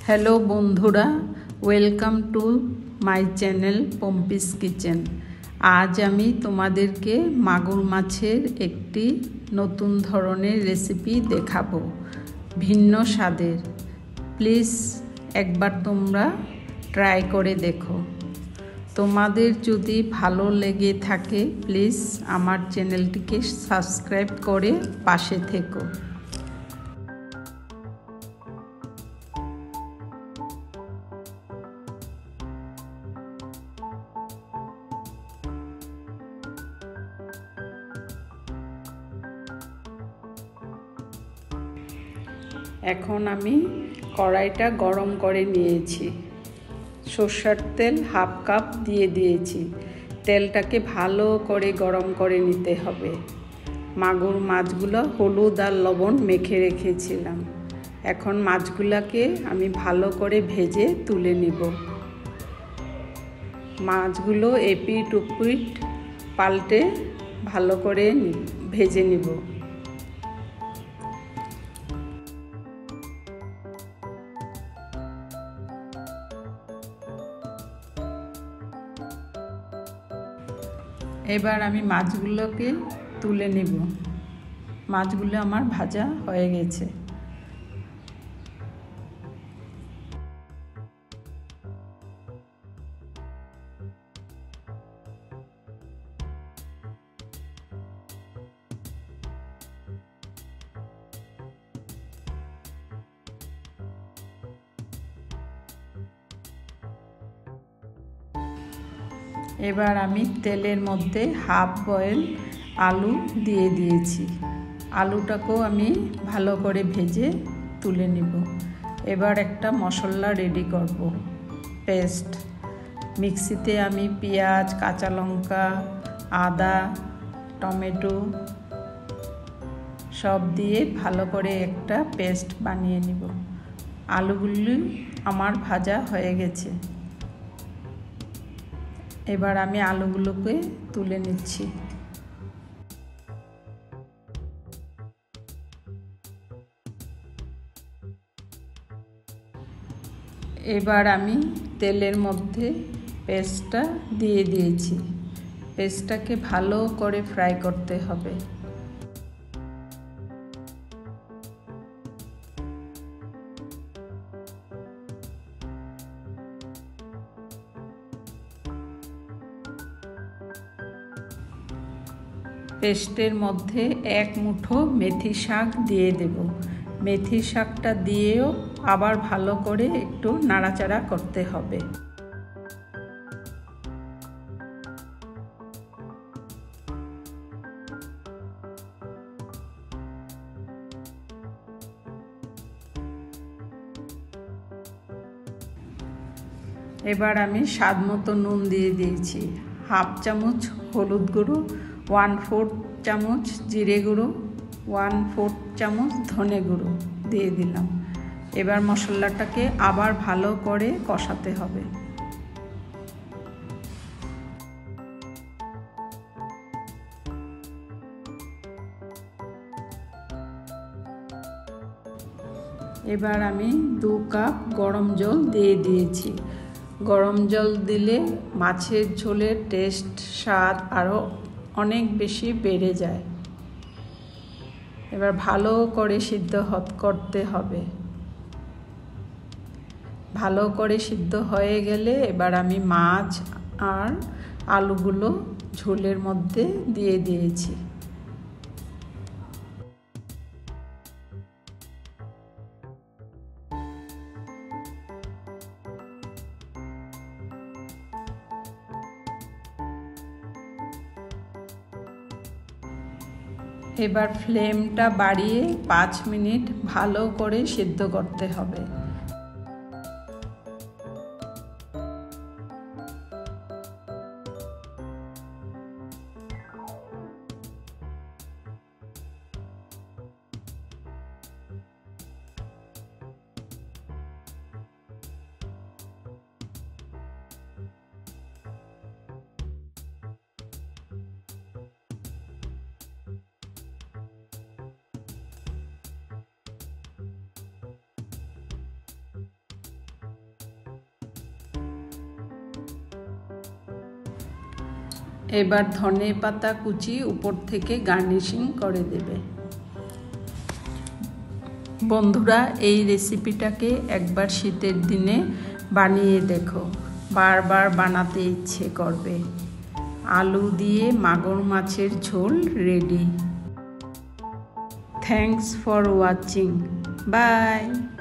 Hello বন্ধুরা, welcome to my channel Pompi's kitchen. আজ আমি তোমাদেরকে মাগুর মাছের একটি নতুন ধরনের রেসিপি দেখাবো, ভিন্ন স্বাদের। প্লিজ একবার তোমরা ট্রাই করে দেখো। তোমাদের যদি ভালো লেগে থাকে প্লিজ আমার চ্যানেলটিকে সাবস্ক্রাইব করে পাশে থেকো। এখন আমি কড়াইটা গরম করে নিয়েছি। সরষের তেল হাফ কাপ দিয়ে দিয়েছি। তেলটাকে ভালো করে গরম করে নিতে হবে। মাগুর মাছগুলো হলুদ আর লবণ মেখে রেখেছিলাম। এখন মাছগুলোকে আমি ভালো করে ভেজে তুলে নিব। মাছগুলো এপিট ওপিট পাল্টে ভালো করে ভেজে নিব। এবার আমি মাছগুলোকে তুলে নিব। মাছগুলো আমার ভাজা হয়ে গেছে। এবার আমি তেলের মধ্যে হাফ বয়েল আলু দিয়ে দিয়েছি। আলুটাকেও আমি ভালো করে ভেজে তুলে নিব। এবার একটা মশলা রেডি করব, পেস্ট। মিক্সিতে আমি পেঁয়াজ, কাঁচা লঙ্কা, আদা, টমেটো সব দিয়ে ভালো করে একটা পেস্ট বানিয়ে নিব। আলুগুলি আমার ভাজা হয়ে গেছে। এবার আমি আলুগুলোকে তুলে নিচ্ছি। এবার আমি তেলের মধ্যে পেস্টটা দিয়ে দিয়েছি। পেস্টটাকে ভালো করে ফ্রাই করতে হবে। পেস্টের মধ্যে এক মুঠো মেথি শাক দিয়ে দেব। মেথি শাকটা দিয়েও আবার ভালো করে একটু নাড়াচাড়া করতে হবে। এবার আমি স্বাদ মতো নুন দিয়ে দিয়েছি। হাফ চামচ হলুদ গুঁড়ো, 1/4 চামচ জিরে গুঁড়ো, 1/4 চামচ ধনে গুঁড়ো দিয়ে দিলাম। এবার মশলাটাকে আবার ভালো করে কষাতে হবে। এবার আমি 2 কাপ গরম জল দিয়ে দিয়েছি। গরম জল দিলে মাছের ঝোলের টেস্ট, স্বাদ আরও অনেক বেশি বেড়ে যায়। এবার ভালো করে সিদ্ধ করতে হবে। ভালো করে সিদ্ধ হয়ে গেলে এবার আমি মাছ আর আলুগুলো ঝোলের মধ্যে দিয়ে দিয়েছি। এবার ফ্লেমটা বাড়িয়ে 5 মিনিট ভালো করে সিদ্ধ করতে হবে। এবার ধনে পাতা কুচি উপর থেকে গার্নিশিং করে দেবে। বন্ধুরা, এই রেসিপিটাকে একবার শীতের দিনে বানিয়ে দেখো, বারবার বানাতে ইচ্ছে করবে। আলু দিয়ে মাগুর মাছের ঝোল ready. Thanks for watching. By.